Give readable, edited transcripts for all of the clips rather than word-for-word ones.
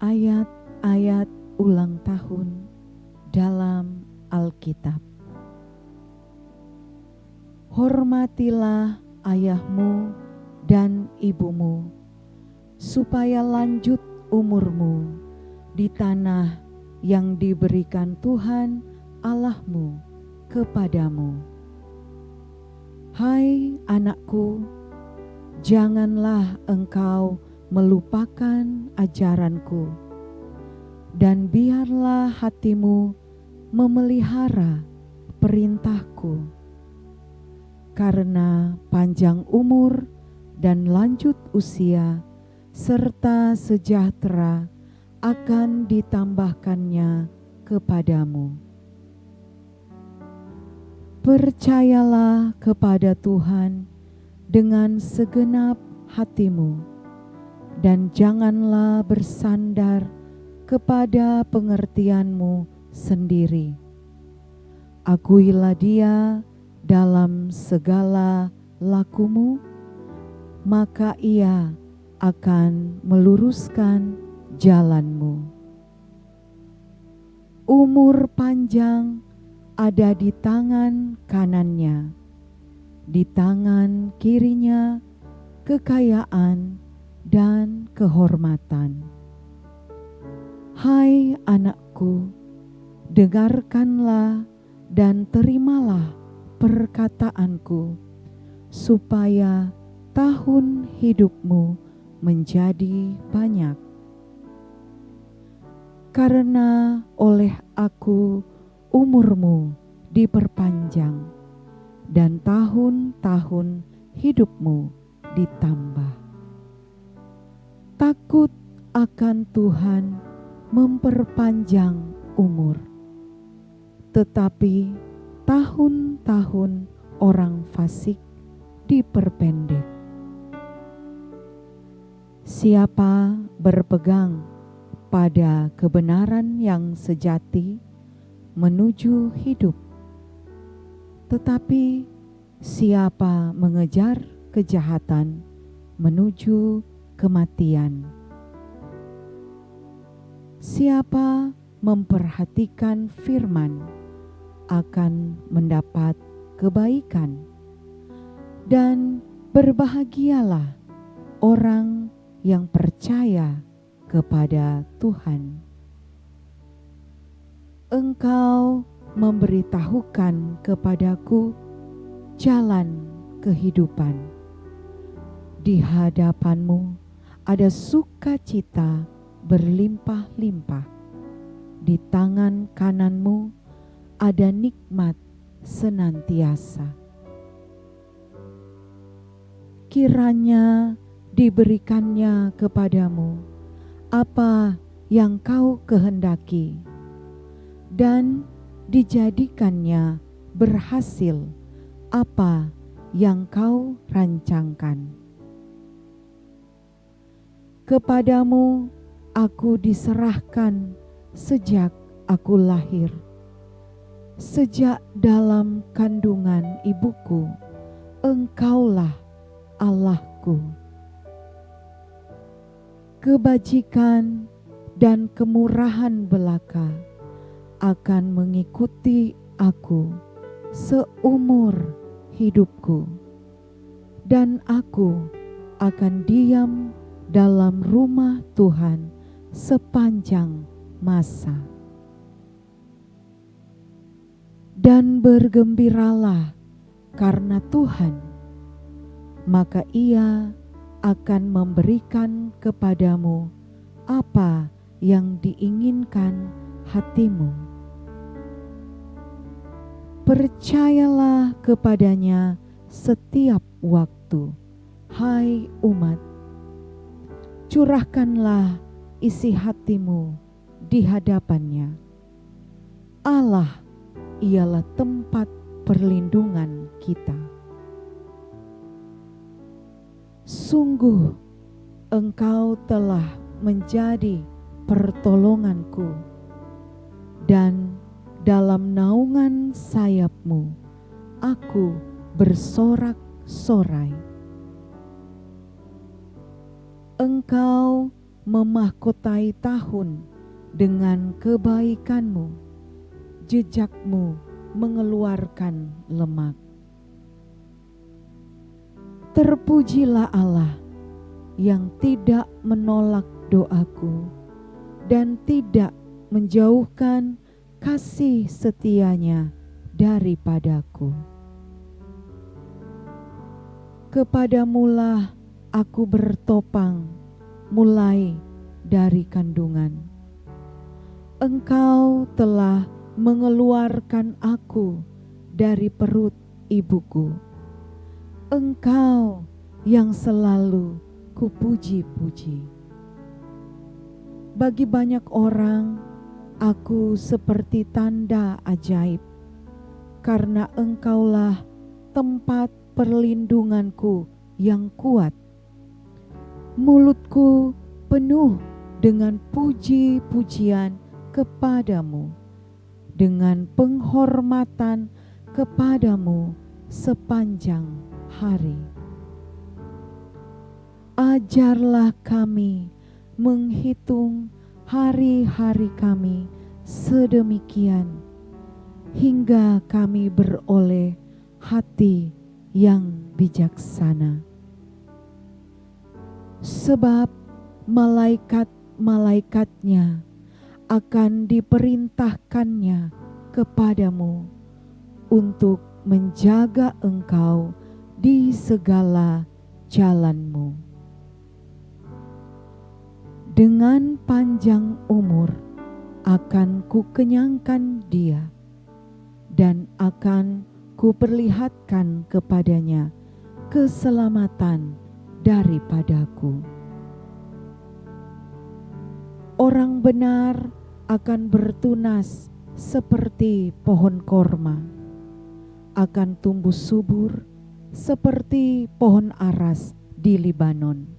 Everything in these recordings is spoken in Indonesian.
Ayat-ayat ulang tahun dalam Alkitab. Hormatilah ayahmu dan ibumu, supaya lanjut umurmu di tanah yang diberikan Tuhan Allahmu kepadamu. Hai anakku, janganlah engkau melupakan ajaranku, dan biarlah hatimu memelihara perintahku, karena panjang umur dan lanjut usia serta sejahtera akan ditambahkannya kepadamu. Percayalah kepada Tuhan dengan segenap hatimu, dan janganlah bersandar kepada pengertianmu sendiri. Akuilah Dia dalam segala lakumu, maka Ia akan meluruskan jalanmu. Umur panjang ada di tangan kanannya, di tangan kirinya kekayaan dan kehormatan. Hai anakku, dengarkanlah dan terimalah perkataanku, supaya tahun hidupmu menjadi banyak. Karena oleh aku umurmu diperpanjang, dan tahun-tahun hidupmu ditambah. Takut akan Tuhan memperpanjang umur, tetapi tahun-tahun orang fasik diperpendek. Siapa berpegang pada kebenaran yang sejati menuju hidup, tetapi siapa mengejar kejahatan menuju kematian. Siapa memperhatikan firman akan mendapat kebaikan, dan berbahagialah orang yang percaya kepada Tuhan. Engkau memberitahukan kepadaku jalan kehidupan. Di hadapanmu ada sukacita berlimpah-limpah. Di tangan kananmu ada nikmat senantiasa. Kiranya diberikannya kepadamu apa yang kau kehendaki, dan dijadikannya berhasil apa yang kau rancangkan. Kepadamu aku diserahkan sejak aku lahir. Sejak dalam kandungan ibuku, Engkaulah Allahku. Kebajikan dan kemurahan belaka akan mengikuti aku seumur hidupku, dan aku akan diam dalam rumah Tuhan sepanjang masa. Dan bergembiralah karena Tuhan, maka Ia akan memberikan kepadamu apa yang diinginkan hatimu. Percayalah kepadanya setiap waktu, hai umat. Curahkanlah isi hatimu di hadapannya. Allah ialah tempat perlindungan kita. Sungguh Engkau telah menjadi pertolonganku, dan dalam naungan sayap-Mu aku bersorak-sorai. Engkau memahkotai tahun dengan kebaikan-Mu, jejak-Mu mengeluarkan lemak. Terpujilah Allah yang tidak menolak doaku dan tidak menjauhkan kasih setia-Nya daripadaku. Kepadamulah aku bertopang mulai dari kandungan. Engkau telah mengeluarkan aku dari perut ibuku. Engkau yang selalu kupuji-puji. Bagi banyak orang, aku seperti tanda ajaib, karena Engkaulah tempat perlindunganku yang kuat. Mulutku penuh dengan puji-pujian kepadamu, dengan penghormatan kepadamu sepanjang hari. Ajarlah kami menghitung hari-hari kami sedemikian, hingga kami beroleh hati yang bijaksana. Sebab malaikat-malaikatnya akan diperintahkannya kepadamu untuk menjaga engkau di segala jalanmu. Dengan panjang umur akan kukenyangkan dia, dan akan kuperlihatkan kepadanya keselamatan daripadaku. Orang benar akan bertunas seperti pohon korma, akan tumbuh subur seperti pohon aras di Libanon.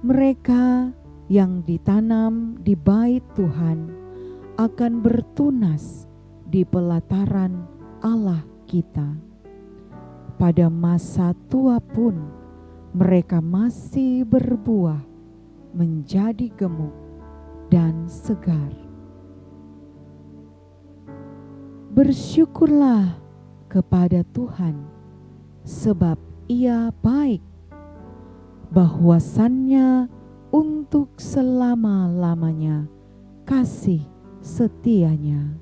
Mereka yang ditanam di bait Tuhan akan bertunas di pelataran Allah kita. Pada masa tua pun mereka masih berbuah, menjadi gemuk dan segar. Bersyukurlah kepada Tuhan, sebab Ia baik, bahwasannya untuk selama-lamanya kasih setia-Nya.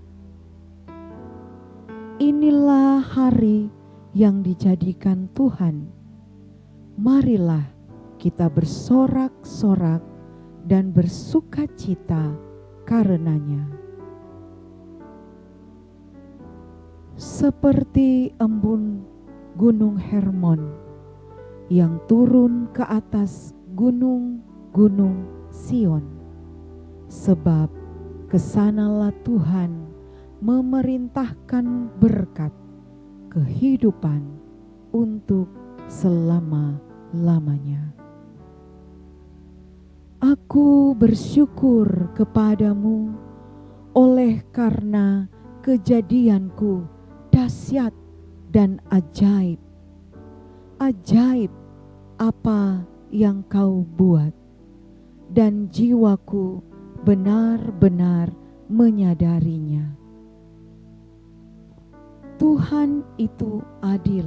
Inilah hari yang dijadikan Tuhan. Marilah kita bersorak-sorak dan bersukacita karenanya. Seperti embun Gunung Hermon yang turun ke atas gunung-gunung Sion, sebab kesanalah Tuhan memerintahkan berkat kehidupan untuk selama-lamanya. Aku bersyukur kepadamu oleh karena kejadianku dahsyat dan ajaib. Ajaib apa yang kau buat, dan jiwaku benar-benar menyadarinya. Tuhan itu adil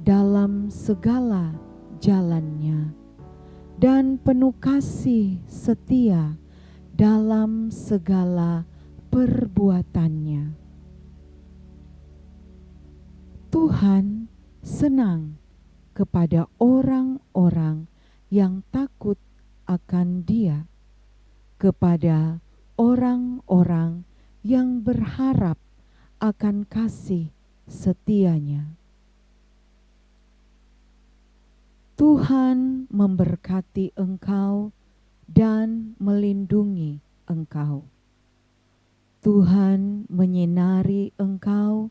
dalam segala jalannya, dan penuh kasih setia dalam segala perbuatannya. Tuhan senang kepada orang-orang yang takut akan Dia, kepada orang-orang yang berharap akan kasih setia-Nya. Tuhan memberkati engkau dan melindungi engkau. Tuhan menyinari engkau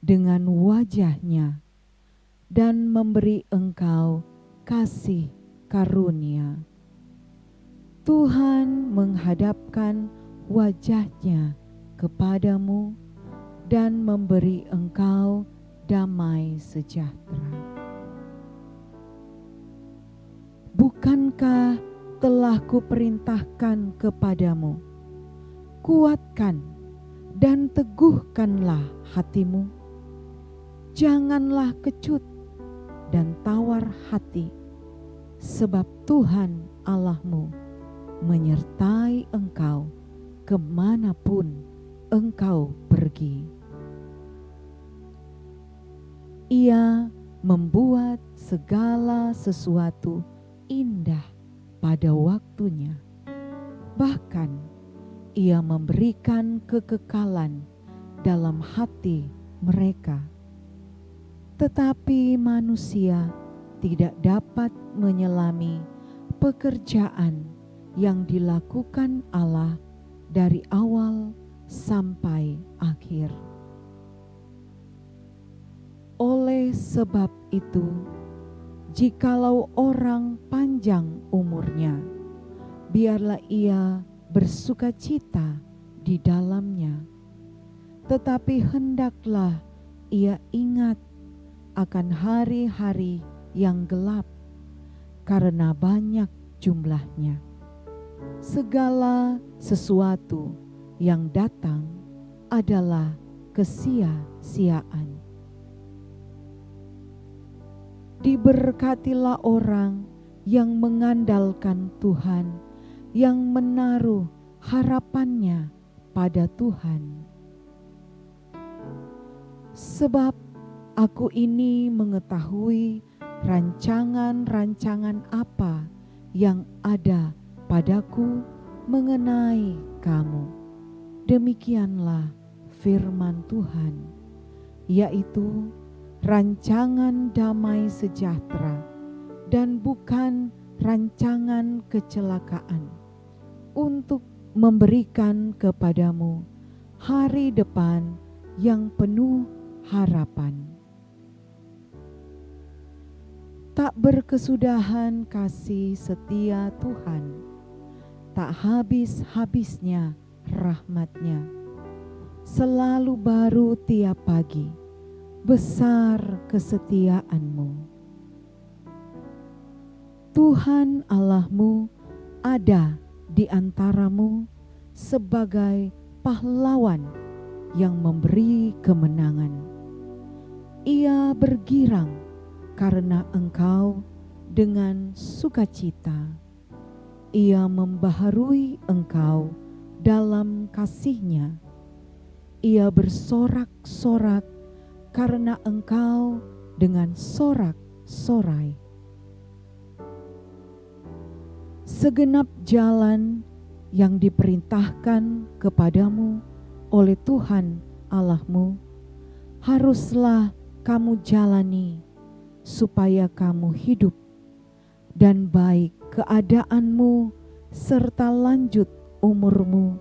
dengan wajah-Nya dan memberi engkau kasih karunia. Tuhan menghadapkan wajah-Nya kepadamu dan memberi engkau damai sejahtera. Bukankah telah kuperintahkan kepadamu. Kuatkan dan teguhkanlah hatimu. Janganlah kecut dan tawar hati, sebab Tuhan Allahmu menyertai engkau kemanapun engkau pergi. Ia membuat segala sesuatu indah pada waktunya. Bahkan Ia memberikan kekekalan dalam hati mereka. Tetapi manusia tidak dapat menyelami pekerjaan yang dilakukan Allah dari awal sampai akhir. Oleh sebab itu, jikalau orang panjang umurnya, biarlah ia bersukacita di dalamnya. Tetapi hendaklah ia ingat akan hari-hari yang gelap, karena banyak jumlahnya. Segala sesuatu yang datang adalah kesia-siaan. Diberkatilah orang yang mengandalkan Tuhan, yang menaruh harapannya pada Tuhan. Sebab aku ini mengetahui rancangan-rancangan apa yang ada padaku mengenai kamu. Demikianlah firman Tuhan, yaitu rancangan damai sejahtera dan bukan rancangan kecelakaan, untuk memberikan kepadamu hari depan yang penuh harapan. Tak berkesudahan kasih setia Tuhan, tak habis-habisnya rahmat-Nya. Selalu baru tiap pagi, besar kesetiaan-Mu. Tuhan Allahmu ada di antaramu sebagai pahlawan yang memberi kemenangan. Ia bergirang karena engkau dengan sukacita. Ia membaharui engkau dalam kasih-Nya. Ia bersorak-sorak karena engkau dengan sorak-sorai. Segenap jalan yang diperintahkan kepadamu oleh Tuhan Allahmu haruslah kamu jalani, supaya kamu hidup dan baik keadaanmu serta lanjut umurmu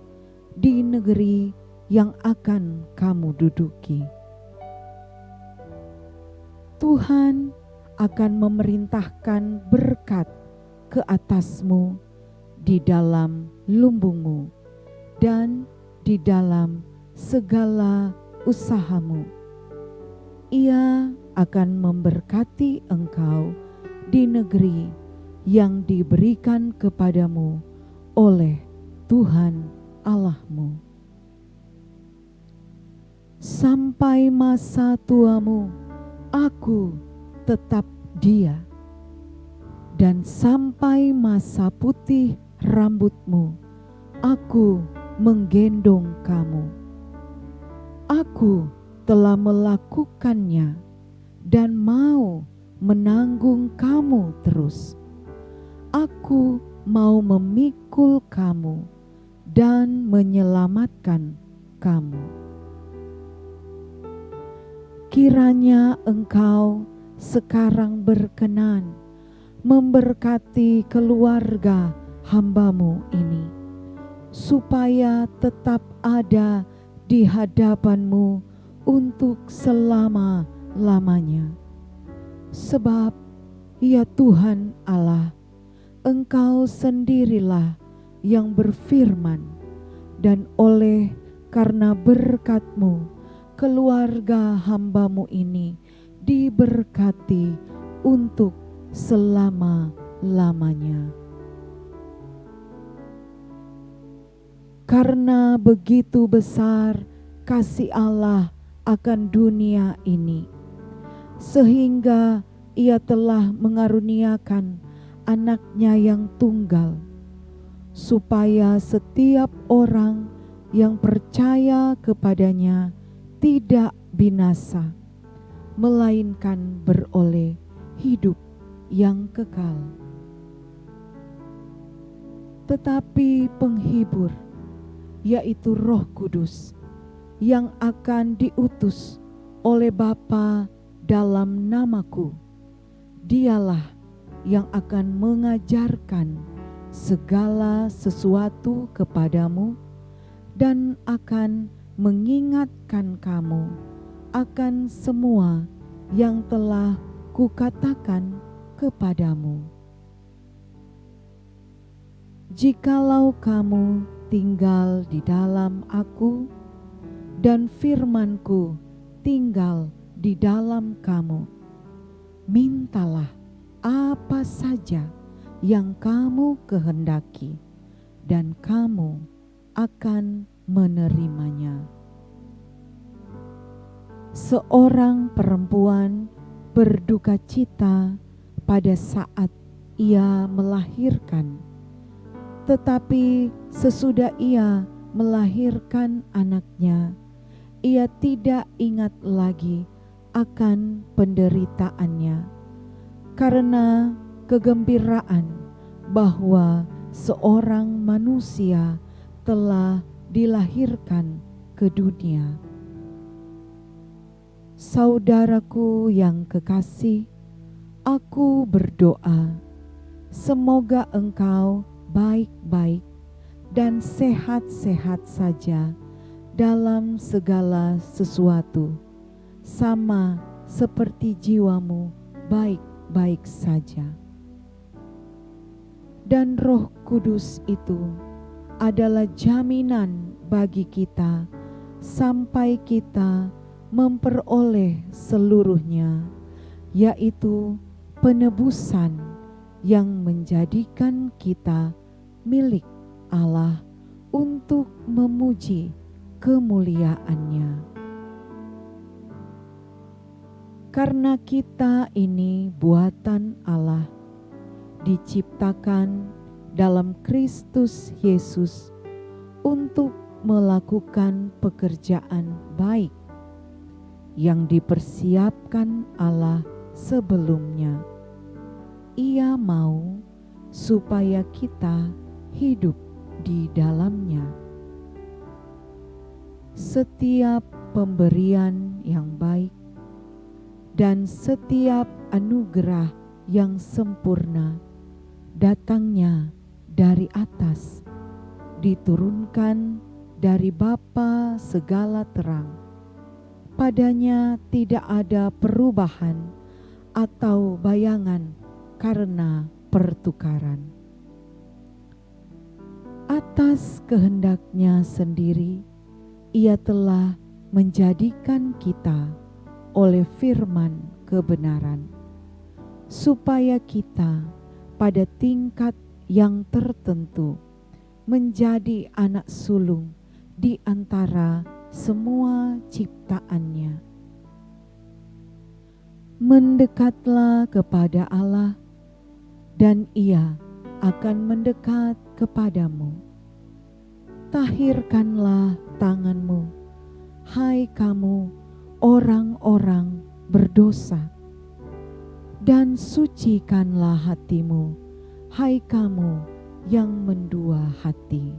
di negeri yang akan kamu duduki. Tuhan akan memerintahkan berkat ke atasmu di dalam lumbungmu dan di dalam segala usahamu. Ia akan memberkati engkau di negeri yang diberikan kepadamu oleh Tuhan Allahmu. Sampai masa tuamu, Aku tetap Dia, dan sampai masa putih rambutmu, Aku menggendong kamu. Aku telah melakukannya dan mau menanggung kamu terus. Aku mau memikul kamu dan menyelamatkan kamu. Kiranya engkau sekarang berkenan memberkati keluarga hamba-Mu ini, supaya tetap ada di hadapan-Mu untuk selama-lamanya. Sebab ya Tuhan Allah, Engkau sendirilah yang berfirman, dan oleh karena berkat-Mu, keluarga hamba-Mu ini diberkati untuk selama-lamanya. Karena begitu besar kasih Allah akan dunia ini, sehingga Ia telah mengaruniakan anaknya yang tunggal, supaya setiap orang yang percaya kepadanya tidak binasa, melainkan beroleh hidup yang kekal. Tetapi penghibur, yaitu Roh Kudus, yang akan diutus oleh Bapa dalam namaku, Dialah yang akan mengajarkan segala sesuatu kepadamu dan akan mengingatkan kamu akan semua yang telah kukatakan kepadamu. Jikalau kamu tinggal di dalam aku dan firman-Ku tinggal di dalam kamu, mintalah apa saja yang kamu kehendaki, dan kamu akan menerimanya. Seorang perempuan berduka cita pada saat ia melahirkan, tetapi sesudah ia melahirkan anaknya, ia tidak ingat lagi akan penderitaannya, karena kegembiraan bahwa seorang manusia telah dilahirkan ke dunia. Saudaraku yang kekasih, aku berdoa semoga engkau baik-baik dan sehat-sehat saja dalam segala sesuatu, sama seperti jiwamu baik-baik saja. Dan Roh Kudus itu adalah jaminan bagi kita sampai kita memperoleh seluruhnya, yaitu penebusan yang menjadikan kita milik Allah untuk memuji kemuliaan-Nya. Karena kita ini buatan Allah, diciptakan dalam Kristus Yesus untuk melakukan pekerjaan baik yang dipersiapkan Allah sebelumnya. Ia mau supaya kita hidup di dalamnya. Setiap pemberian yang baik dan setiap anugerah yang sempurna datangnya dari atas, diturunkan dari Bapa segala terang. Padanya tidak ada perubahan atau bayangan karena pertukaran. Atas kehendaknya sendiri, Ia telah menjadikan kita oleh firman kebenaran, supaya kita pada tingkat yang tertentu menjadi anak sulung di antara semua ciptaannya. Mendekatlah kepada Allah, dan Ia akan mendekat kepadamu. Tahirkanlah tanganmu, hai kamu orang-orang berdosa, dan sucikanlah hatimu, hai kamu yang mendua hati.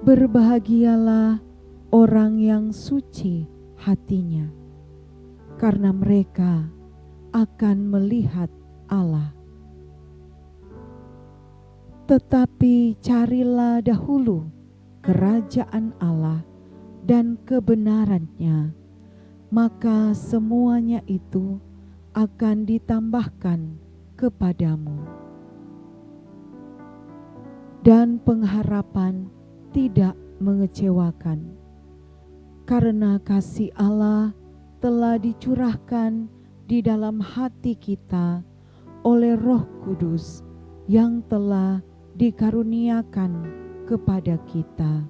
Berbahagialah orang yang suci hatinya, karena mereka akan melihat Allah. Tetapi carilah dahulu kerajaan Allah dan kebenarannya, maka semuanya itu akan ditambahkan kepadamu. Dan pengharapan tidak mengecewakan, karena kasih Allah telah dicurahkan di dalam hati kita oleh Roh Kudus yang telah dikaruniakan kepada kita.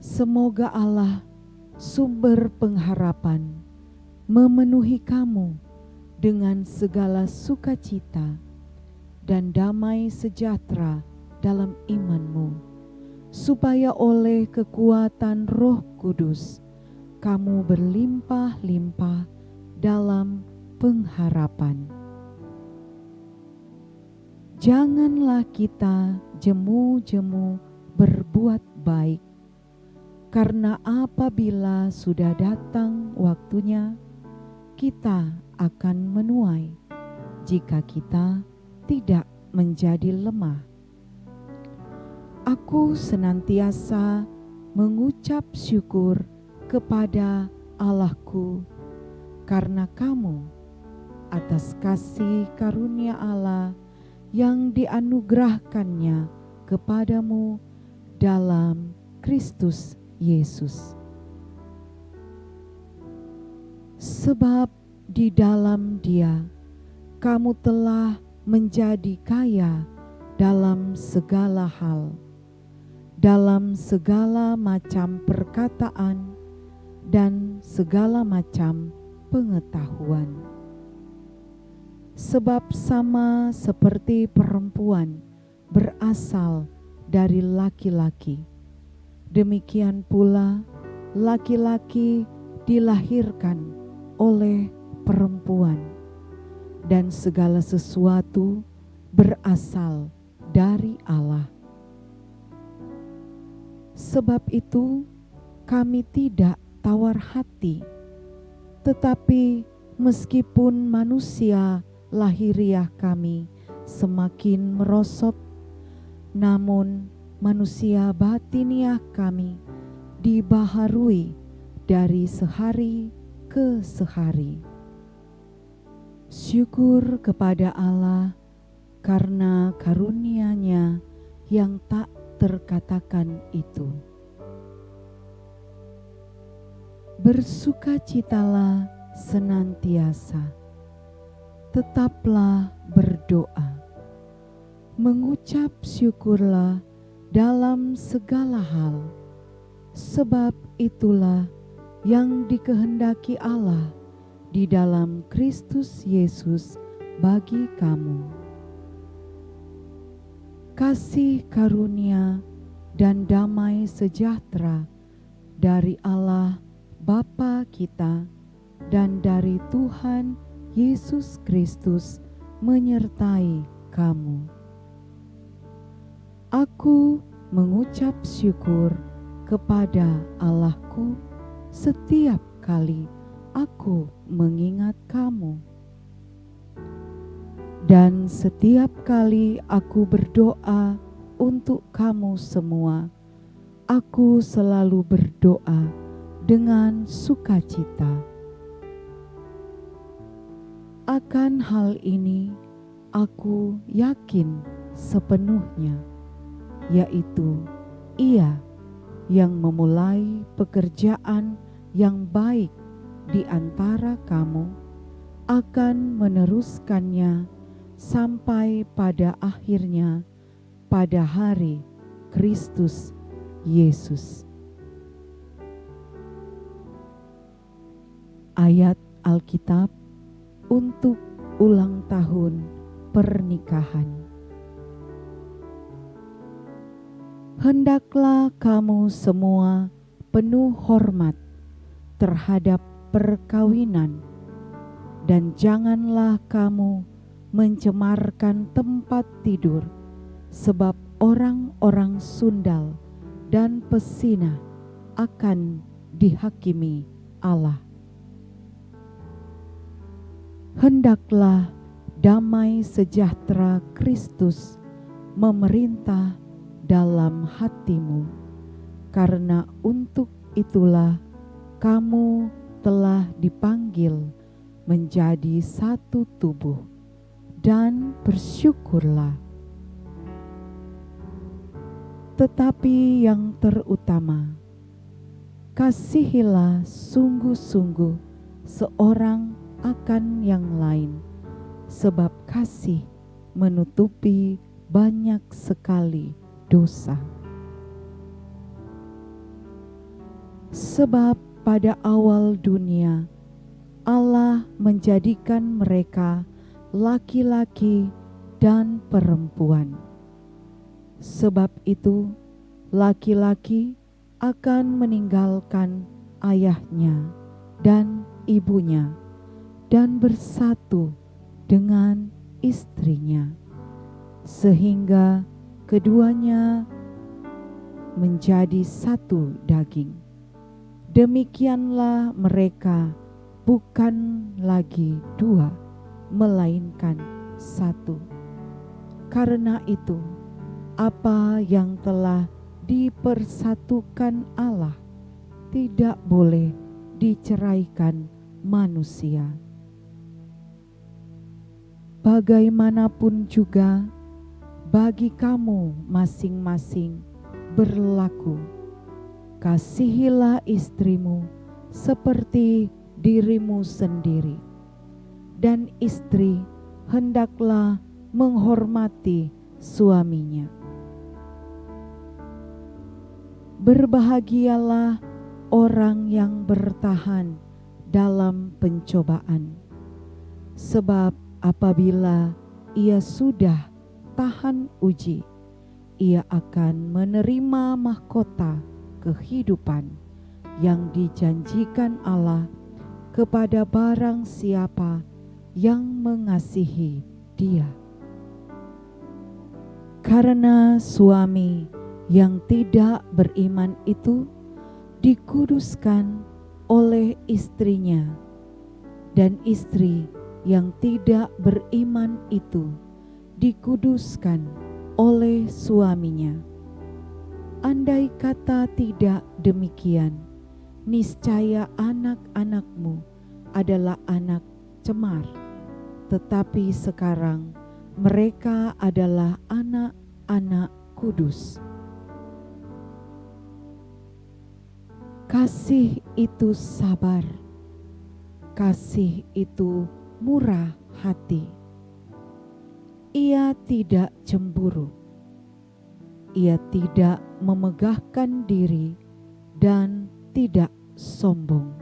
Semoga Allah, sumber pengharapan, memenuhi kamu dengan segala sukacita dan damai sejahtera dalam imanmu, supaya oleh kekuatan Roh Kudus kamu berlimpah-limpah dalam pengharapan. Janganlah kita jemu-jemu berbuat baik, karena apabila sudah datang waktunya, kita akan menuai jika kita tidak menjadi lemah. Aku senantiasa mengucap syukur kepada Allahku karena kamu, atas kasih karunia Allah yang dianugerahkannya kepadamu dalam Kristus Yesus. Sebab di dalam Dia kamu telah menjadi kaya dalam segala hal, dalam segala macam perkataan dan segala macam pengetahuan. Sebab sama seperti perempuan berasal dari laki-laki, demikian pula laki-laki dilahirkan oleh perempuan, dan segala sesuatu berasal dari Allah. Sebab itu kami tidak tawar hati, tetapi meskipun manusia lahiriah kami semakin merosot, namun manusia batiniah kami dibaharui dari sehari ke sehari. Syukur kepada Allah karena karunia-Nya yang tak terkatakan itu. Bersukacitalah senantiasa, tetaplah berdoa, mengucap syukurlah dalam segala hal, sebab itulah yang dikehendaki Allah di dalam Kristus Yesus bagi kamu. Kasih karunia dan damai sejahtera dari Allah Bapa kita dan dari Tuhan Yesus Kristus menyertai kamu. Aku mengucap syukur kepada Allahku setiap kali aku mengingat kamu. Dan setiap kali aku berdoa untuk kamu semua, aku selalu berdoa dengan sukacita. Akan hal ini aku yakin sepenuhnya, yaitu Ia yang memulai pekerjaan yang baik di antara kamu akan meneruskannya sampai pada akhirnya pada hari Kristus Yesus. Ayat Alkitab untuk ulang tahun pernikahan. Hendaklah kamu semua penuh hormat terhadap perkawinan, dan janganlah kamu mencemarkan tempat tidur, sebab orang-orang sundal dan pesina akan dihakimi Allah. Hendaklah damai sejahtera Kristus memerintah dalam hatimu, karena untuk itulah kamu telah dipanggil menjadi satu tubuh, dan bersyukurlah. Tetapi yang terutama, kasihilah sungguh-sungguh seorang akan yang lain, sebab kasih menutupi banyak sekali dosa. Sebab pada awal dunia Allah menjadikan mereka laki-laki dan perempuan. Sebab itu laki-laki akan meninggalkan ayahnya dan ibunya dan bersatu dengan istrinya, sehingga keduanya menjadi satu daging. Demikianlah mereka bukan lagi dua, melainkan satu. Karena itu, apa yang telah dipersatukan Allah tidak boleh diceraikan manusia. Bagaimanapun juga, bagi kamu masing-masing berlaku, kasihilah istrimu seperti dirimu sendiri, dan istri hendaklah menghormati suaminya. Berbahagialah orang yang bertahan dalam pencobaan, sebab apabila ia sudah tahan uji, ia akan menerima mahkota kehidupan yang dijanjikan Allah kepada barang siapa yang mengasihi Dia. Karena suami yang tidak beriman itu dikuduskan oleh istrinya, dan istri yang tidak beriman itu dikuduskan oleh suaminya. Andai kata tidak demikian, niscaya anak-anakmu adalah anak cemar, tetapi sekarang mereka adalah anak-anak kudus. Kasih itu sabar, kasih itu murah hati. Ia tidak cemburu, ia tidak memegahkan diri dan tidak sombong.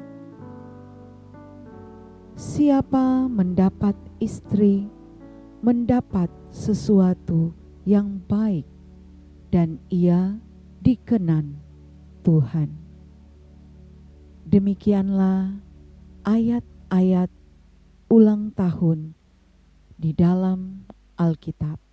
Siapa mendapat istri, mendapat sesuatu yang baik, dan ia dikenan Tuhan. Demikianlah ayat-ayat ulang tahun di dalam Alkitab.